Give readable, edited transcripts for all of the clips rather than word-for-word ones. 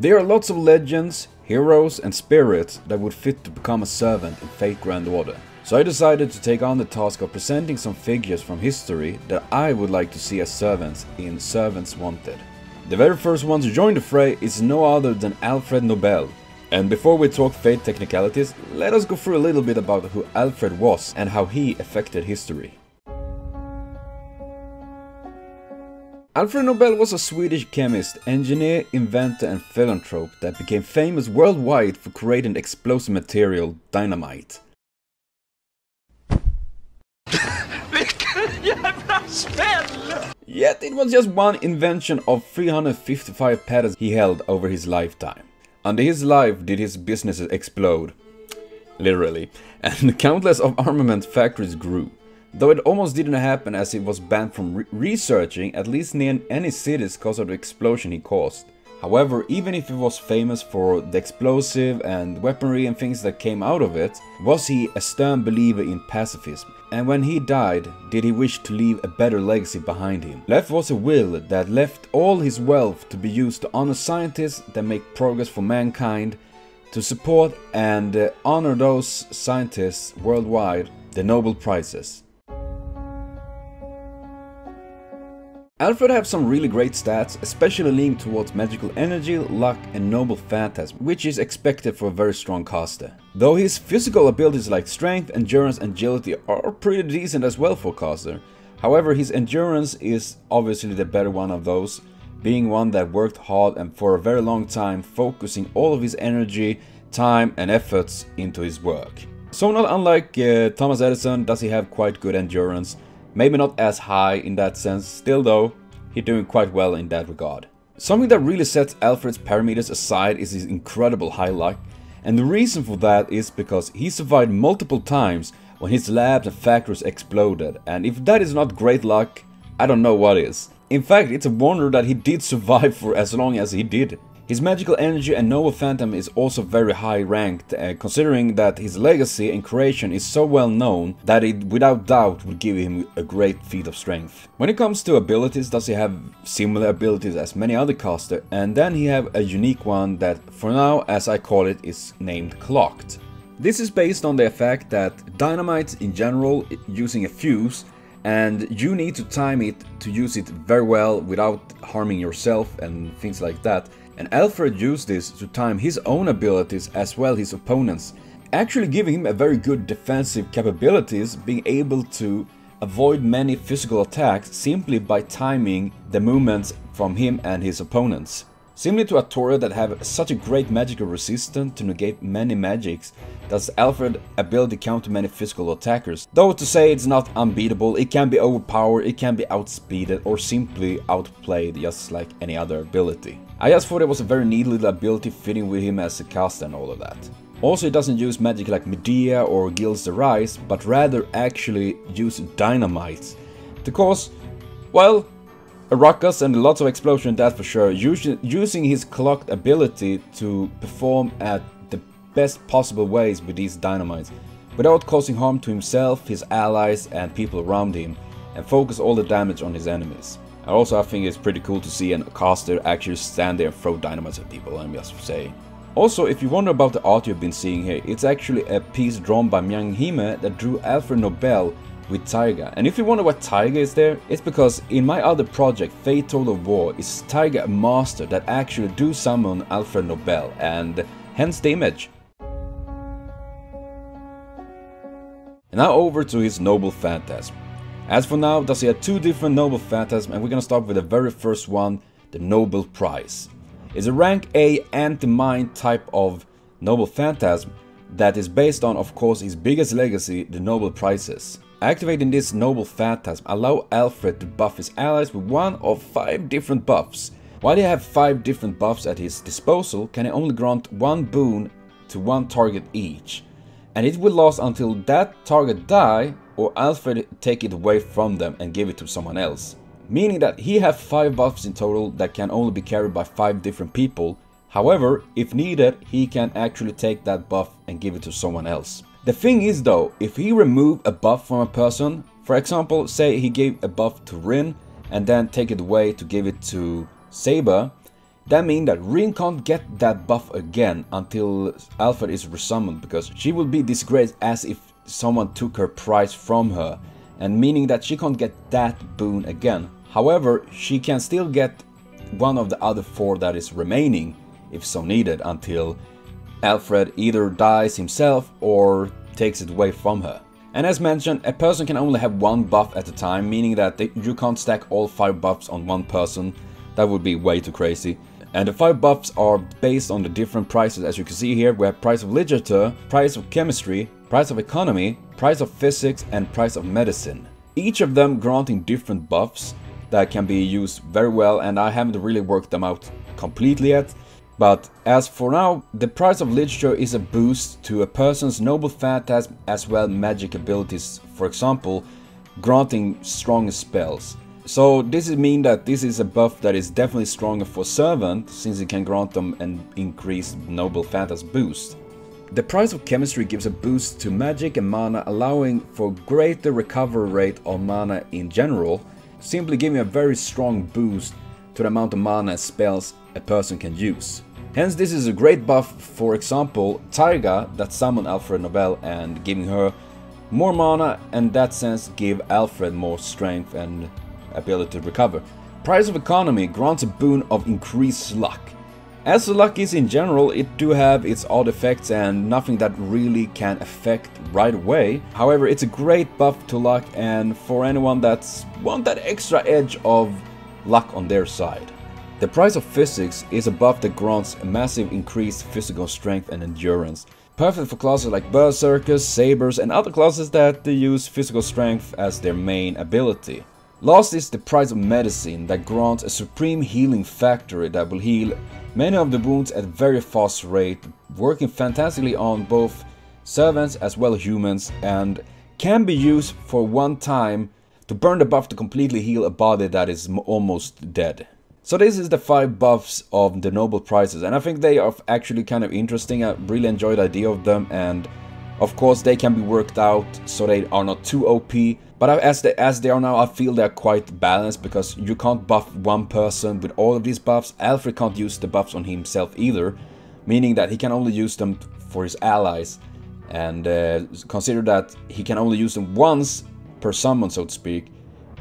There are lots of legends, heroes and spirits that would fit to become a servant in Fate Grand Order. So I decided to take on the task of presenting some figures from history that I would like to see as servants in Servants Wanted. The very first one to join the fray is no other than Alfred Nobel. And before we talk Fate technicalities, let us go through a little bit about who Alfred was and how he affected history. Alfred Nobel was a Swedish chemist, engineer, inventor and philanthrope that became famous worldwide for creating the explosive material dynamite. Yet it was just one invention of 355 patents he held over his lifetime. Under his life did his businesses explode, literally, and countless of armament factories grew. Though it almost didn't happen as he was banned from researching at least near any cities because of the explosion he caused. However, even if he was famous for the explosive and weaponry and things that came out of it, was he a stern believer in pacifism? And when he died, did he wish to leave a better legacy behind him? Left was a will that left all his wealth to be used to honor scientists that make progress for mankind, to support and honor those scientists worldwide, the Nobel Prizes. Alfred had some really great stats, especially leaning towards magical energy, luck and noble phantasm, which is expected for a very strong caster. Though his physical abilities like strength, endurance and agility are pretty decent as well for caster. However, his endurance is obviously the better one of those, being one that worked hard and for a very long time, focusing all of his energy, time and efforts into his work. So not unlike Thomas Edison does he have quite good endurance. Maybe not as high in that sense, still though, he's doing quite well in that regard. Something that really sets Alfred's parameters aside is his incredible high luck, and the reason for that is because he survived multiple times when his labs and factories exploded, and if that is not great luck, I don't know what is. In fact, it's a wonder that he did survive for as long as he did. His magical energy and noble phantom is also very high ranked, considering that his legacy and creation is so well known that it without doubt would give him a great feat of strength. When it comes to abilities, does he have similar abilities as many other casters, and then he have a unique one that for now, as I call it, is named Clocked. This is based on the fact that dynamite in general using a fuse, and you need to time it to use it very well without harming yourself and things like that. And Alfred used this to time his own abilities as well his opponents, actually giving him a very good defensive capabilities, being able to avoid many physical attacks simply by timing the movements from him and his opponents. Similar to Artoria that have such a great magical resistance to negate many magics, does Alfred ability counter many physical attackers. Though to say it's not unbeatable, it can be overpowered, it can be outspeeded or simply outplayed just like any other ability. I just thought it was a very neat little ability fitting with him as a caster and all of that. Also, he doesn't use magic like Medea or Gil's the Rise, but rather actually use dynamite to cause, well, a ruckus and lots of explosion, that for sure, using his clocked ability to perform at the best possible ways with these dynamites, without causing harm to himself, his allies and people around him, and focus all the damage on his enemies. I think it's pretty cool to see a caster actually stand there and throw dynamites at people, I'm just saying. Also, if you wonder about the art you've been seeing here, it's actually a piece drawn by Myung Hime that drew Alfred Nobel with Taiga. And if you wonder why Taiga is there, it's because in my other project, Fate Total War, is Taiga a master that actually do summon Alfred Nobel, and hence the image. And now over to his Noble Phantasm. As for now, does he have two different Noble Phantasm, and we're gonna start with the very first one, the Nobel Prize. It's a rank A anti-mind type of Noble Phantasm that is based on, of course, his biggest legacy, the Nobel Prizes. Activating this Noble Phantasm allow Alfred to buff his allies with one of 5 different buffs. While he have 5 different buffs at his disposal, can he only grant one boon to one target each. And it will last until that target die or Alfred take it away from them and give it to someone else. Meaning that he has 5 buffs in total that can only be carried by 5 different people. However, if needed, he can actually take that buff and give it to someone else. The thing is though, if he remove a buff from a person, for example, say he gave a buff to Rin and then take it away to give it to Saber, That means that Rin can't get that buff again until Alfred is resummoned, because she will be disgraced as if someone took her prize from her, and meaning that she can't get that boon again. However, she can still get one of the other 4 that is remaining, if so needed, until Alfred either dies himself or takes it away from her. And as mentioned, a person can only have 1 buff at a time, meaning that you can't stack all 5 buffs on one person. That would be way too crazy. And the 5 buffs are based on the different prices. As you can see here, we have price of literature, price of chemistry, price of economy, price of physics, and price of medicine. Each of them granting different buffs that can be used very well, and I haven't really worked them out completely yet. But as for now, the price of literature is a boost to a person's noble phantasm as well magic abilities, for example, granting strong spells. So this means that this is a buff that is definitely stronger for Servant, since it can grant them an increased noble phantasm boost. The price of chemistry gives a boost to magic and mana, allowing for greater recovery rate of mana in general, simply giving a very strong boost to the amount of mana and spells a person can use. Hence this is a great buff, for example, Taiga that summoned Alfred Nobel, and giving her more mana, and in that sense give Alfred more strength and ability to recover. Price of economy grants a boon of increased luck. As luck is in general, it do have its odd effects and nothing that really can affect right away. However, it's a great buff to luck, and for anyone that's want that extra edge of luck on their side. The price of physics is a buff that grants a massive increased physical strength and endurance. Perfect for classes like berserkers, sabers, and other classes that use physical strength as their main ability. Last is the price of medicine that grants a supreme healing factor that will heal many of the wounds at a very fast rate, working fantastically on both servants as well as humans, and can be used for one time to burn the buff to completely heal a body that is almost dead. So this is the 5 buffs of the noble prizes, and I think they are actually kind of interesting. I really enjoy the idea of them, and of course they can be worked out so they are not too OP. But as they are now, I feel they're quite balanced, because you can't buff one person with all of these buffs. Alfred can't use the buffs on himself either, meaning that he can only use them for his allies. And consider that he can only use them once per summon, so to speak,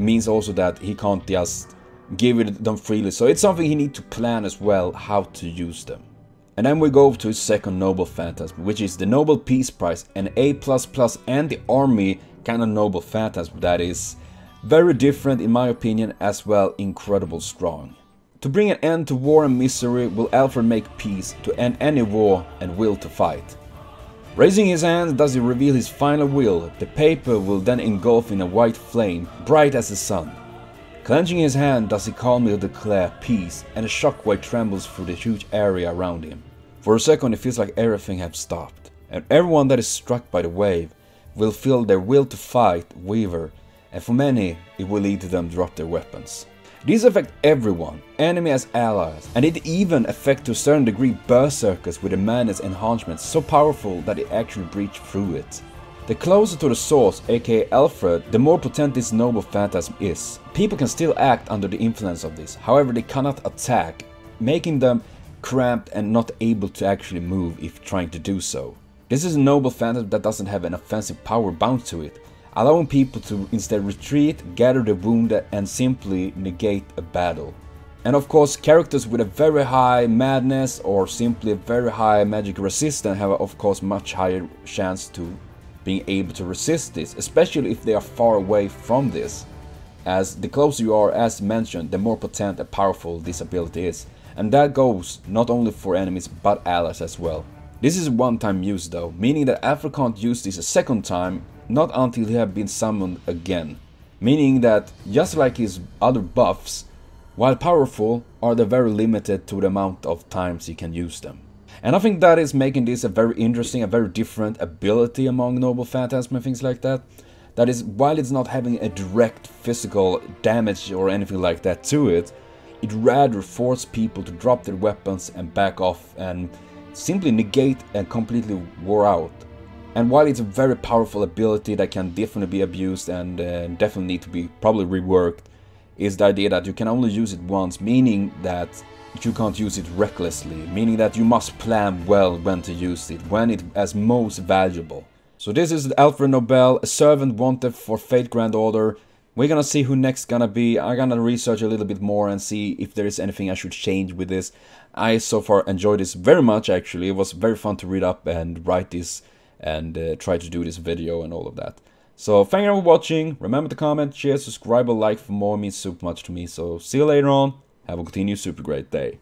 means also that he can't just give them freely. So it's something he needs to plan as well, how to use them. And then we go to his second noble phantasm, which is the Noble Peace Prize, an A++ and the army kind of noble phantasm that is very different in my opinion, as well incredible strong. To bring an end to war and misery, will Alfred make peace to end any war and will to fight. Raising his hand does he reveal his final will. The paper will then engulf in a white flame, bright as the sun. Clenching his hand does he calmly declare peace, and a shockwave trembles through the huge area around him. For a second it feels like everything has stopped, and everyone that is struck by the wave will feel their will to fight waver, and for many it will lead to them drop their weapons. These affect everyone, enemy as allies, and it even affects to a certain degree berserkers with a madness enhancement so powerful that it actually breach through it. The closer to the source, aka Alfred, the more potent this noble phantasm is. People can still act under the influence of this, however they cannot attack, making them cramped and not able to actually move if trying to do so. This is a noble phantasm that doesn't have an offensive power bound to it, allowing people to instead retreat, gather the wounded, and simply negate a battle. And of course, characters with a very high madness or simply a very high magic resistance have of course much higher chance to being able to resist this, especially if they are far away from this, as the closer you are, as mentioned, the more potent and powerful this ability is. And that goes not only for enemies but allies as well. This is a one-time use though, meaning that Alfred can't use this a second time, not until he has been summoned again. Meaning that, just like his other buffs, while powerful, are they very limited to the amount of times he can use them. And I think that is making this a very interesting, a very different ability among noble phantasm and things like that. That is, while it's not having a direct physical damage or anything like that to it, it rather forces people to drop their weapons and back off and simply negate and completely wore out. And while it's a very powerful ability that can definitely be abused and definitely need to be probably reworked, is the idea that you can only use it once, meaning that but you can't use it recklessly, meaning that you must plan well when to use it, when it is most valuable. So this is Alfred Nobel, a servant wanted for Fate Grand Order. We're gonna see who next gonna be. I'm gonna research a little bit more and see if there is anything I should change with this. I so far enjoyed this very much actually. It was very fun to read up and write this and try to do this video and all of that. So thank you for watching. Remember to comment, share, subscribe, or like for more. It means super much to me. So see you later on. Have a continued super great day.